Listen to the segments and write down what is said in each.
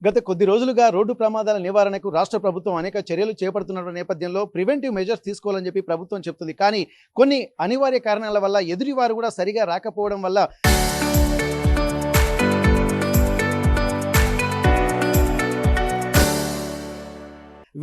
గత కొద్ది రోజులుగా రోడ్డు ప్రమాదాల నివారణకు రాష్ట్ర ప్రభుత్వం అనేక చర్యలు చేపడుతున్న నేపథ్యంలో ప్రివెంటివ్ మెజర్స్ తీసుకోవాలని చెప్పి ప్రభుత్వం చెప్తుంది. కానీ కొన్ని అనివార్య కారణాల వల్ల ఎదుటివారు కూడా సరిగా రాకపోవడం వల్ల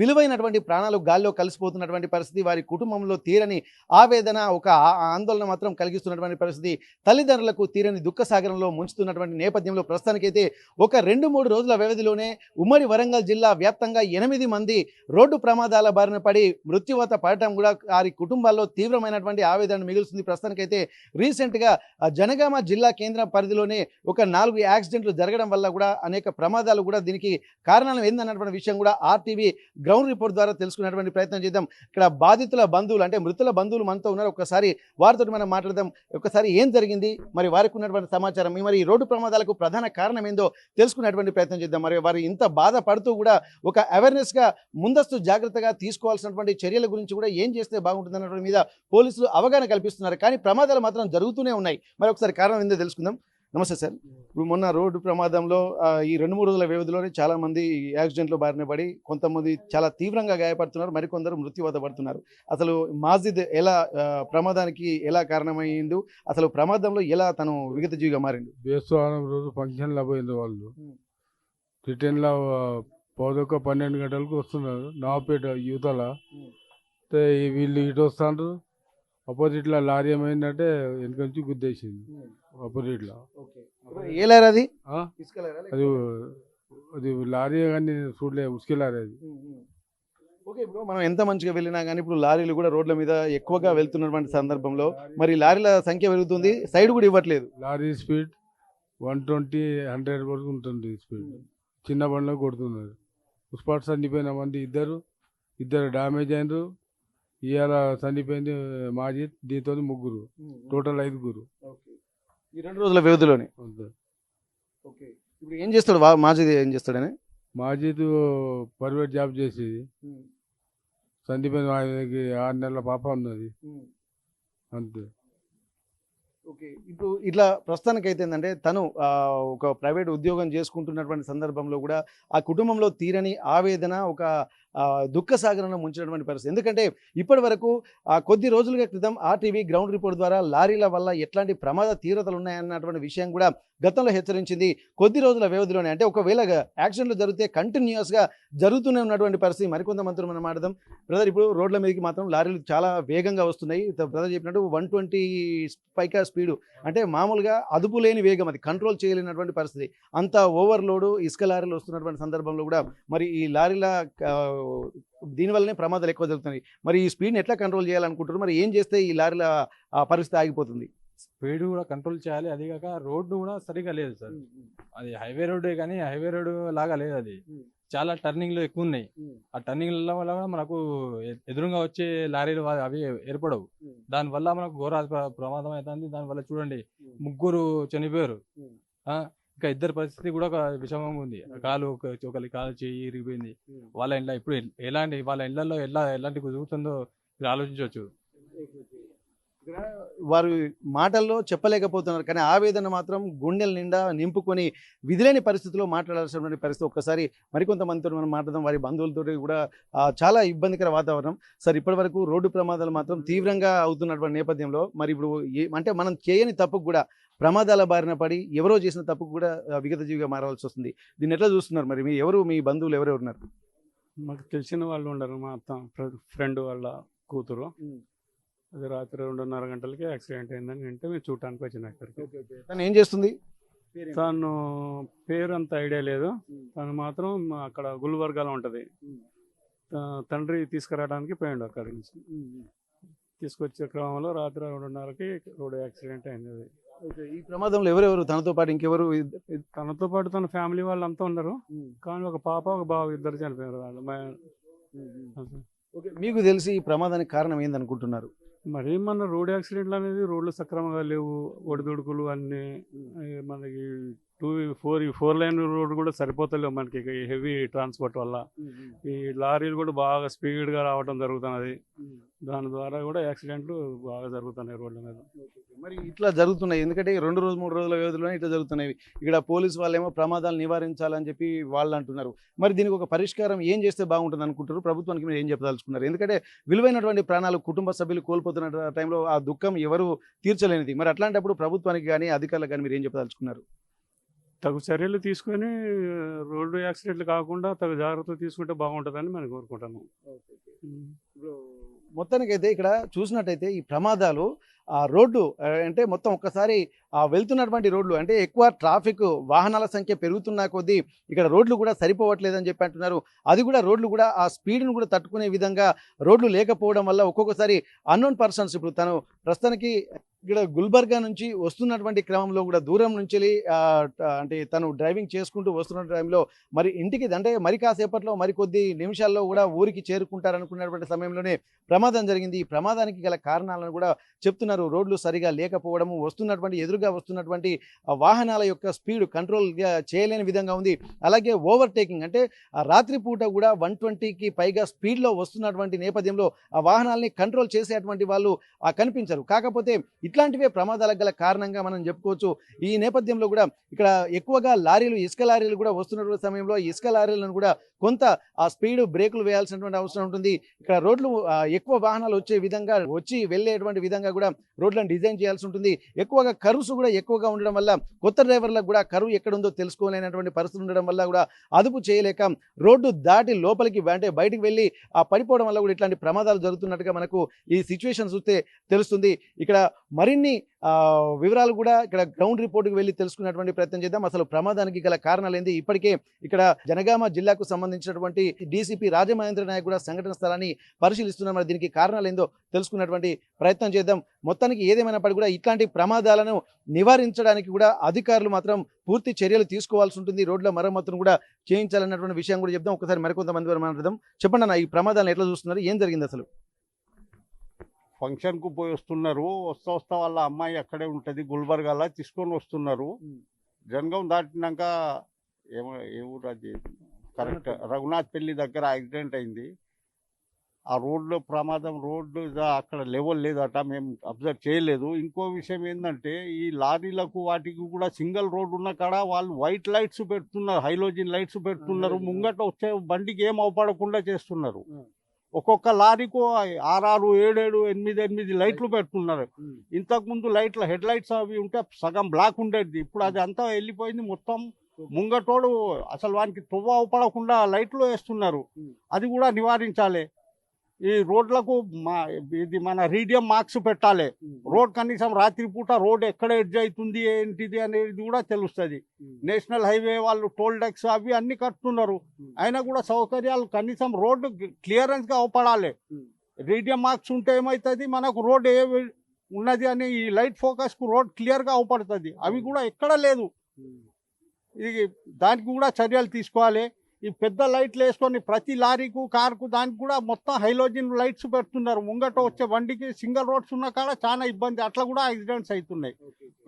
విలువైనటువంటి ప్రాణాలు గాల్లో కలిసిపోతున్నటువంటి పరిస్థితి, వారి కుటుంబంలో తీరని ఆవేదన, ఒక ఆందోళన మాత్రం కలిగిస్తున్నటువంటి పరిస్థితి, తల్లిదండ్రులకు తీరని దుఃఖ సాగరంలో ముంచుతున్నటువంటి నేపథ్యంలో ప్రస్తుతానికైతే ఒక 2-3 రోజుల వ్యవధిలోనే ఉమ్మడి వరంగల్ జిల్లా వ్యాప్తంగా 8 మంది రోడ్డు ప్రమాదాల బారిన పడి మృత్యువాత పడటం కూడా వారి కుటుంబాల్లో తీవ్రమైనటువంటి ఆవేదన మిగులుస్తుంది. ప్రస్తుతానికైతే రీసెంట్గా జనగామ జిల్లా కేంద్ర పరిధిలోనే ఒక 4 యాక్సిడెంట్లు జరగడం వల్ల కూడా అనేక ప్రమాదాలు కూడా దీనికి కారణాలు ఏందన్నటువంటి విషయం కూడా ఆర్టీవీ గ్రౌండ్ రిపోర్ట్ ద్వారా తెలుసుకునేటువంటి ప్రయత్నం చేద్దాం. ఇక్కడ బాధితుల బంధువులు అంటే మృతుల బంధువులు మనతో ఉన్నారు. ఒకసారి వారితో మనం మాట్లాడదాం. ఒకసారి ఏం జరిగింది, మరి వారికి ఉన్నటువంటి సమాచారం, మరి ఈ రోడ్డు ప్రమాదాలకు ప్రధాన కారణం ఏందో తెలుసుకునేటువంటి ప్రయత్నం చేద్దాం. మరి వారు ఇంత బాధపడుతూ కూడా ఒక అవేర్నెస్గా ముందస్తు జాగ్రత్తగా తీసుకోవాల్సినటువంటి చర్యల గురించి కూడా ఏం చేస్తే బాగుంటుంది అన్నటువంటి మీద పోలీసులు అవగాహన కల్పిస్తున్నారు. కానీ ప్రమాదాలు మాత్రం జరుగుతూనే ఉన్నాయి. మరి ఒకసారి కారణం ఏందో తెలుసుకుందాం. నమస్తే సార్. ఇప్పుడు మొన్న రోడ్డు ప్రమాదంలో ఈ 2-3 రోజుల వ్యవధిలోనే చాలామంది యాక్సిడెంట్లో బారిన పడి కొంతమంది చాలా తీవ్రంగా గాయపడుతున్నారు, మరికొందరు మృత్యువాత పడుతున్నారు. అసలు మాజిద్ ఎలా ప్రమాదానికి ఎలా కారణమైండు, అసలు ప్రమాదంలో ఎలా తను విగత జీవిగా మారిండు? బేస్తవారం రోజు ఫంక్షన్లో పోయింది వాళ్ళు. రిటర్న్లో 11-12 గంటలకు వస్తున్నారు నవాపేట యువతల. వీళ్ళు ఇటు వస్తారు, ఆపోజిట్లో లారీ ఏమైందంటే వెనక నుంచి గుద్దేసింది. ఆపోజిట్లో ఏ లారీ అది? అది అది లారీ కానీ చూడలేదు, ఉసుక లారీ అది. ఓకే, ఇప్పుడు మనం ఎంత మంచిగా వెళ్ళినా కానీ ఇప్పుడు లారీలు కూడా రోడ్ల మీద ఎక్కువగా వెళ్తున్నటువంటి సందర్భంలో మరి లారీల సంఖ్య పెరుగుతుంది, సైడ్ కూడా ఇవ్వట్లేదు. లారీ స్పీడ్ 120-100 వరకు ఉంటుంది స్పీడ్. చిన్న బండ్లో కొడుతున్నారు. స్పాట్ చనిపోయిన మంది ఇద్దరు డ్యామేజ్ అయినారు. ఇవాళ చనిపోయింది మాజిద్, దీంతో 3, టోటల్ 5. ఈ 2 రోజుల వ్యవధిలోనే. ఇప్పుడు ఏం చేస్తాడు మాజిద్, ఏం చేస్తాడని? మాజిద్ ప్రైవేట్ జాబ్ చేసేది. చనిపోయిన ఆయనకి 6 నెలల పాప ఉన్నది అంతే. ఓకే, ఇప్పుడు ఇట్లా ప్రస్తుతానికైతే ఏంటంటే తను ఒక ప్రైవేట్ ఉద్యోగం చేసుకుంటున్నటువంటి సందర్భంలో కూడా ఆ కుటుంబంలో తీరని ఆవేదన, ఒక దుఃఖ సాగరంలో ముంచినటువంటి పరిస్థితి. ఎందుకంటే ఇప్పటి వరకు కొద్ది రోజులుగా క్రితం ఆర్టీవీ గ్రౌండ్ రిపోర్ట్ ద్వారా లారీల వల్ల ఎట్లాంటి ప్రమాద తీవ్రతలు ఉన్నాయన్నటువంటి విషయం కూడా గతంలో హెచ్చరించింది. కొద్ది రోజుల వ్యవధిలోనే, అంటే ఒకవేళ యాక్సిడెంట్లు జరిగితే కంటిన్యూస్గా జరుగుతూనే ఉన్నటువంటి పరిస్థితి. మరికొంత మంత్రులు మనం మాట్లాడదాం. బ్రదర్, ఇప్పుడు రోడ్ల మీదకి మాత్రం లారీలు చాలా వేగంగా వస్తున్నాయి. బ్రదర్ చెప్పినట్టు 120 పైగా స్పీడు, అంటే మామూలుగా అదుపు లేని వేగం, అది కంట్రోల్ చేయలేనటువంటి పరిస్థితి. అంత ఓవర్లోడు ఇసుక లారీలు వస్తున్నటువంటి సందర్భంలో కూడా మరి ఈ లారీల దీనివల్లనే ప్రమాదాలు ఎక్కువ జరుగుతున్నాయి. మరి ఈ స్పీడ్ని ఎట్లా కంట్రోల్ చేయాలనుకుంటారు? మరి ఏం చేస్తే ఈ లారీల పరిస్థితి ఆగిపోతుంది? స్పీడ్ కూడా కంట్రోల్ చేయాలి. అది కాక రోడ్డు కూడా సరిగా లేదు సార్. అది హైవే రోడ్డే కానీ హైవే రోడ్డు లాగా లేదు. అది చాలా టర్నింగ్లు ఎక్కువ ఉన్నాయి. ఆ టర్నింగ్ల వల్ల కూడా మనకు ఎదురుగా వచ్చే లారీలు అవి ఏర్పడవు. దానివల్ల మనకు ఘోర ప్రమాదం అవుతుంది. దానివల్ల చూడండి 3 చనిపోయారు. ఇంకా 2 పరిస్థితి కూడా విషమంగా ఉంది. ఒకరి కాలు చేయి ఇరిగిపోయింది. వాళ్ళ ఇంట్లో ఇప్పుడు వాళ్ళ ఇళ్లలో ఎలాంటి జరుగుతుందో మీరు ఆలోచించవచ్చు. వారు మాటల్లో చెప్పలేకపోతున్నారు, కానీ ఆవేదన మాత్రం గుండెల నిండా నింపుకొని విధిలేని పరిస్థితిలో మాట్లాడాల్సినటువంటి పరిస్థితి. ఒక్కసారి మరికొంతమందితో మనం మాట్లాడదాం. వారి బంధువులతో కూడా చాలా ఇబ్బందికర వాతావరణం. సార్, ఇప్పటి వరకు రోడ్డు ప్రమాదాలు మాత్రం తీవ్రంగా అవుతున్నటువంటి నేపథ్యంలో మరి ఇప్పుడు అంటే మనం చేయని తప్పుకు కూడా ప్రమాదాల బారిన పడి ఎవరో చేసిన తప్పుకు కూడా విగత జీవిగా మారవలసి వస్తుంది. దీన్ని ఎట్లా చూస్తున్నారు? మరి మీ బంధువులు ఎవరెవరు ఉన్నారు? మాకు తెలిసిన వాళ్ళు ఉండరు. మా ఫ్రెండ్ వాళ్ళ కూతురు. అది రాత్రి 2:30 గంటలకి యాక్సిడెంట్ అయిందని అంటే మేము చూడటానికి వచ్చిన ఇక్కడికి. తను ఏం చేస్తుంది? తను పేరు అంత ఐడియా లేదు. తను మాత్రం అక్కడ గుల్బర్గాలో ఉంటుంది. తండ్రి తీసుకురావడానికి పోయిండు. అక్కడి నుంచి తీసుకొచ్చే క్రమంలో రాత్రి 2:30కి రోడ్ యాక్సిడెంట్ అయింది. ఈ ప్రమాదంలో ఎవరెవరు తనతో పాటు ఇంకెవరు? తనతో పాటు తన ఫ్యామిలీ వాళ్ళంతా ఉన్నారు. కానీ ఒక పాప ఒక బాబు, 2 చనిపోయారు వాళ్ళు. ఓకే, మీకు తెలిసి ఈ ప్రమాదానికి కారణం ఏందనుకుంటున్నారు? మరి మన రోడ్ యాక్సిడెంట్లు అనేది రోడ్లు సక్రమంగా లేవు, ఒడిదుడుకులు అన్నీ. మనకి 4 లైన్ రోడ్ కూడా సరిపోతలేవు మనకి హెవీ ట్రాన్స్పోర్ట్ వల్ల. ఈ లారీలు కూడా బాగా స్పీడ్గా రావడం జరుగుతున్నది. దాని ద్వారా కూడా యాక్సిడెంట్లు బాగా జరుగుతున్నాయి రోడ్ల మీద. మరి ఇట్లా జరుగుతున్నాయి ఎందుకంటే 2 రోజులు 3 రోజుల వ్యవధిలోనే ఇట్లా జరుగుతున్నాయి. ఇక్కడ పోలీసు వాళ్ళేమో ప్రమాదాలు నివారించాలని చెప్పి వాళ్ళు అంటున్నారు. మరి దీనికి ఒక పరిష్కారం ఏం చేస్తే బాగుంటుంది అనుకుంటారు? ప్రభుత్వానికి మీరు ఏం చెప్పదలుచుకున్నారు? ఎందుకంటే విలువైనటువంటి ప్రాణాలు కుటుంబ సభ్యులు కోల్పోతున్న టైంలో ఆ దుఃఖం ఎవరు తీర్చలేనిది. మరి అట్లాంటప్పుడు ప్రభుత్వానికి కానీ అధికారులకు కానీ మీరు ఏం చెప్పదలుచుకున్నారు? తగు చర్యలు తీసుకొని రోడ్డు యాక్సిడెంట్లు కాకుండా తగు జాగ్రత్తలు తీసుకుంటే బాగుంటుందని మనం కోరుకుంటాము. మొత్తానికైతే ఇక్కడ చూసినట్టయితే ఈ ప్రమాదాలు ఆ రోడ్డు అంటే మొత్తం ఒక్కసారి వెళ్తున్నటువంటి రోడ్లు అంటే ఎక్కువ ట్రాఫిక్ వాహనాల సంఖ్య పెరుగుతున్న కొద్దీ ఇక్కడ రోడ్లు కూడా సరిపోవట్లేదని చెప్పి అంటున్నారు. అది కూడా రోడ్లు కూడా ఆ స్పీడ్ను కూడా తట్టుకునే విధంగా రోడ్లు లేకపోవడం వల్ల ఒక్కొక్కసారి అన్నోన్ పర్సన్స్ ఇప్పుడు తను ప్రస్తుతానికి ఇక్కడ గుల్బర్గా నుంచి వస్తున్నటువంటి క్రమంలో కూడా దూరం నుంచి అంటే తను డ్రైవింగ్ చేసుకుంటూ వస్తున్న టైంలో మరి ఇంటికి అంటే మరి కాసేపట్లో మరికొద్ది నిమిషాల్లో కూడా ఊరికి చేరుకుంటారనుకున్నటువంటి సమయంలోనే ప్రమాదం జరిగింది. ఈ ప్రమాదానికి గల కారణాలను కూడా చెప్తున్నారు. రోడ్లు సరిగా లేకపోవడము, ఎదురుగా వస్తున్నటువంటి వాహనాల యొక్క స్పీడ్ కంట్రోల్ చేయలేని విధంగా ఉంది. అలాగే ఓవర్టేకింగ్ అంటే ఆ రాత్రిపూట కూడా 120కి పైగా స్పీడ్లో వస్తున్నటువంటి నేపథ్యంలో ఆ వాహనాలని కంట్రోల్ చేసేటువంటి వాళ్ళు కనిపించరు. కాకపోతే ఇట్లాంటివే ప్రమాదాలకు గల కారణంగా మనం చెప్పుకోవచ్చు. ఈ నేపథ్యంలో కూడా ఇక్కడ ఎక్కువగా ఇసుక లారీలు కూడా వస్తున్నటువంటి సమయంలో ఇసుక లారీలను కూడా కొంత ఆ స్పీడ్ బ్రేకులు వేయాల్సినటువంటి అవసరం ఉంటుంది. ఇక్కడ రోడ్లు ఎక్కువ వాహనాలు వచ్చి వెళ్ళేటువంటి విధంగా కూడా రోడ్లను డిజైన్ చేయాల్సి ఉంటుంది. ఎక్కువగా కర్వ్స్ కూడా ఎక్కువగా ఉండడం వల్ల కొత్త డ్రైవర్లకు కూడా కరువు ఎక్కడుందో తెలుసుకోలేనటువంటి పరిస్థితి ఉండడం వల్ల కూడా అదుపు చేయలేక రోడ్డు దాటి లోపలికి అంటే బయటికి వెళ్ళి పడిపోవడం వల్ల కూడా ఇట్లాంటి ప్రమాదాలు జరుగుతున్నట్టుగా మనకు ఈ సిచ్యువేషన్ చూస్తే తెలుస్తుంది. ఇక్కడ మరిన్ని వివరాలు కూడా ఇక్కడ గ్రౌండ్ రిపోర్ట్కి వెళ్ళి తెలుసుకున్నటువంటి ప్రయత్నం చేద్దాం. అసలు ప్రమాదానికి గల కారణాలు ఏంది? ఇప్పటికే ఇక్కడ జనగామ జిల్లాకు సంబంధించినటువంటి డీసీపీ రాజమహేంద్ర నాయక్ కూడా సంఘటన స్థలాన్ని పరిశీలిస్తున్నారు. మరి దీనికి కారణాలు ఏందో తెలుసుకున్నటువంటి ప్రయత్నం చేద్దాం. మొత్తానికి ఏదేమైనప్పటికీ కూడా ఇట్లాంటి ప్రమాదాలను నివారించడానికి కూడా అధికారులు మాత్రం పూర్తి చర్యలు తీసుకోవాల్సి ఉంటుంది. రోడ్ల మరమ్మతును కూడా చేయించాలన్నటువంటి విషయం కూడా చెప్దాం. ఒకసారి మరికొంతమంది వరకు మాట్లాడదాం. చెప్పండి అన్న, ఈ ప్రమాదాలను ఎట్లా చూస్తున్నారు? ఏం జరిగింది అసలు? ఫంక్షన్కు పోయి వస్తున్నారు. వస్తా వాళ్ళ అమ్మాయి అక్కడే ఉంటుంది, గుల్బర్గాలో తీసుకొని వస్తున్నారు. జనగాం దాటినాక ఏ ఊరు అది కరెక్ట్ రఘునాథ్ పెళ్లి దగ్గర యాక్సిడెంట్ అయింది. ఆ రోడ్లో ప్రమాదం, రోడ్డు అక్కడ లెవెల్ లేదట, మేము అబ్జర్వ్ చేయలేదు. ఇంకో విషయం ఏంటంటే ఈ లారీలకు వాటికి కూడా సింగిల్ రోడ్ ఉన్న కాడ వాళ్ళు వైట్ లైట్స్ పెడుతున్నారు, హైలోజిన్ లైట్స్ పెడుతున్నారు. ముంగట వచ్చే బండికి ఏం అవపడకుండా చేస్తున్నారు. ఒక్కొక్క లారీకు 6, 7, 8 లైట్లు పెడుతున్నారు. ఇంతకుముందు హెడ్ లైట్స్ అవి ఉంటే సగం బ్లాక్ ఉండేది. ఇప్పుడు అది అంతా వెళ్ళిపోయింది. మొత్తం ముంగటోడు అసలు వానికి తువ్వ అవపడకుండా లైట్లు వేస్తున్నారు. అది కూడా నివారించాలి. ఈ రోడ్లకు ఇది మన రీడియం మార్క్స్ పెట్టాలి. రోడ్ కనీసం రాత్రిపూట రోడ్ ఎక్కడ ఎడ్జ్ అవుతుంది ఏంటిది అనేది కూడా తెలుస్తుంది. నేషనల్ హైవే వాళ్ళు టోల్ ట్యాక్స్ అవి అన్ని కట్టుతున్నారు. అయినా కూడా సౌకర్యాలు కనీసం రోడ్డు క్లియరెన్స్ గా అవపడాలి. రీడియం మార్క్స్ ఉంటే ఏమవుతుంది, మనకు రోడ్ ఏ ఉన్నది అని ఈ లైట్ ఫోకస్ కు రోడ్ క్లియర్ గా అవపడుతుంది. అవి కూడా ఎక్కడ లేదు. ఇది దానికి కూడా చర్యలు తీసుకోవాలి. ఈ పెద్ద లైట్లు వేసుకొని ప్రతి లారీకు, కారుకు దానికి కూడా మొత్తం హైలోజిన్ లైట్స్ పెడుతున్నారు. ముంగట వచ్చే బండికి సింగిల్ రోడ్స్ ఉన్న కాడ చాలా ఇబ్బంది. అట్లా కూడా యాక్సిడెంట్స్ అవుతున్నాయి.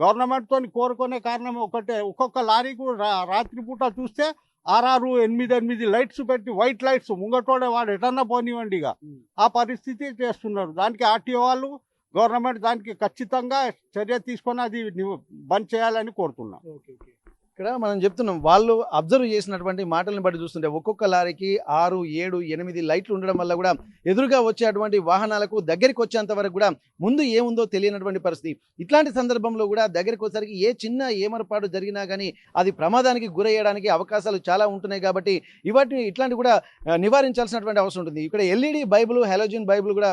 గవర్నమెంట్ తోని కోరుకునే కారణం ఒకటే, ఒక్కొక్క లారీకు రాత్రిపూట చూస్తే 6, 8 లైట్స్ పెట్టి వైట్ లైట్స్ ముంగటోడే వాడు ఎటన్నా పోనివ్వండి ఆ పరిస్థితి చేస్తున్నారు. దానికి ఆర్టీఓ వాళ్ళు, గవర్నమెంట్ దానికి ఖచ్చితంగా చర్య తీసుకొని అది బంద్ చేయాలని కోరుతున్నాం. ఇక్కడ మనం చెప్తున్నాం, వాళ్ళు అబ్జర్వ్ చేసినటువంటి మాటలను బట్టి చూస్తుంటే ఒక్కొక్క లారీకి 6, 7, 8 లైట్లు ఉండడం వల్ల కూడా ఎదురుగా వచ్చేటువంటి వాహనాలకు దగ్గరికి వచ్చేంత వరకు కూడా ముందు ఏముందో తెలియనటువంటి పరిస్థితి. ఇట్లాంటి సందర్భంలో కూడా దగ్గరికి వచ్చేసరికి ఏ చిన్న ఏమరపాటు జరిగినా కానీ అది ప్రమాదానికి గురయ్యడానికి అవకాశాలు చాలా ఉంటున్నాయి. కాబట్టి ఇట్లాంటి కూడా నివారించాల్సినటువంటి అవసరం ఉంటుంది. ఇక్కడ ఎల్ఈడి బల్బులు, హాలోజన్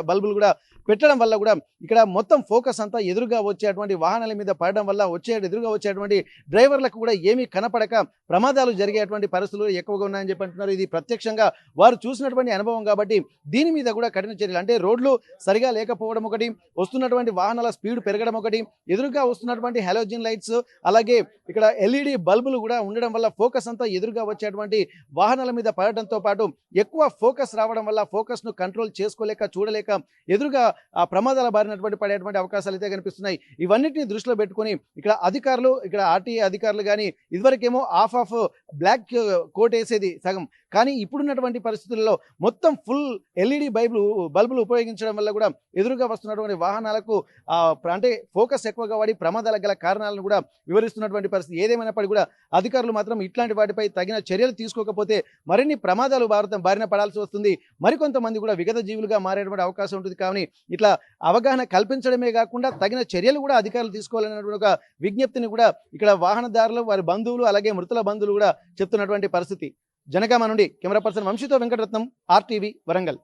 బల్బులు కూడా పెట్టడం వల్ల కూడా ఇక్కడ మొత్తం ఫోకస్ అంతా ఎదురుగా వచ్చేటువంటి వాహనాల మీద పడడం వల్ల ఎదురుగా వచ్చేటువంటి డ్రైవర్లకు కూడా ఏమీ కనపడక ప్రమాదాలు జరిగేటువంటి పరిస్థితులు ఎక్కువగా ఉన్నాయని చెప్పి అంటున్నారు. ఇది ప్రత్యక్షంగా వారు చూసినటువంటి అనుభవం కాబట్టి దీని మీద కూడా కఠిన చర్యలు, అంటే రోడ్లు సరిగా లేకపోవడం ఒకటి, వస్తున్నటువంటి వాహనాల స్పీడ్ పెరగడం ఒకటి, ఎదురుగా వస్తున్నటువంటి హాలోజిన్ లైట్స్, అలాగే ఇక్కడ ఎల్ఈడి బల్బులు కూడా ఉండడం వల్ల ఫోకస్ అంతా ఎదురుగా వచ్చేటువంటి వాహనాల మీద పడటంతో పాటు ఎక్కువ ఫోకస్ రావడం వల్ల ఫోకస్ను కంట్రోల్ చేసుకోలేక చూడలేక ఎదురుగా ఆ ప్రమాదాల బారినటువంటి పడేటువంటి అవకాశాలు అయితే కనిపిస్తున్నాయి. ఇవన్నిటిని దృష్టిలో పెట్టుకొని ఇక్కడ అధికారులు, ఇక్కడ ఆర్టీఏ అధికారులు కానీ ఇదివరకేమో ఆఫ్ బ్లాక్ కోట్ వేసేది సగం, కానీ ఇప్పుడున్నటువంటి పరిస్థితుల్లో మొత్తం ఫుల్ ఎల్ఈడి బల్బులు ఉపయోగించడం వల్ల కూడా ఎదురుగా వస్తున్నటువంటి వాహనాలకు అంటే ఫోకస్ ఎక్కువగా వాడి ప్రమాదాలకు గల కారణాలను కూడా వివరిస్తున్నటువంటి పరిస్థితి. ఏదేమైనప్పటికీ కూడా అధికారులు మాత్రం ఇట్లాంటి వాటిపై తగిన చర్యలు తీసుకోకపోతే మరిన్ని ప్రమాదాలు బారిన పడాల్సి వస్తుంది. మరికొంతమంది కూడా విగత జీవులుగా మారేటువంటి అవకాశం ఉంటుంది. కానీ ఇట్లా అవగాహన కల్పించడమే కాకుండా తగిన చర్యలు కూడా అధికారులు తీసుకోవాలనేటువంటి ఒక విజ్ఞప్తిని కూడా ఇక్కడ వాహనదారులు, వారి బంధువులు, అలాగే మృతుల బంధువులు కూడా చెప్తున్నటువంటి పరిస్థితి. జనగామ నుండి కెమెరా పర్సన్ వంశీతో వెంకటరత్నం, RTV వరంగల్.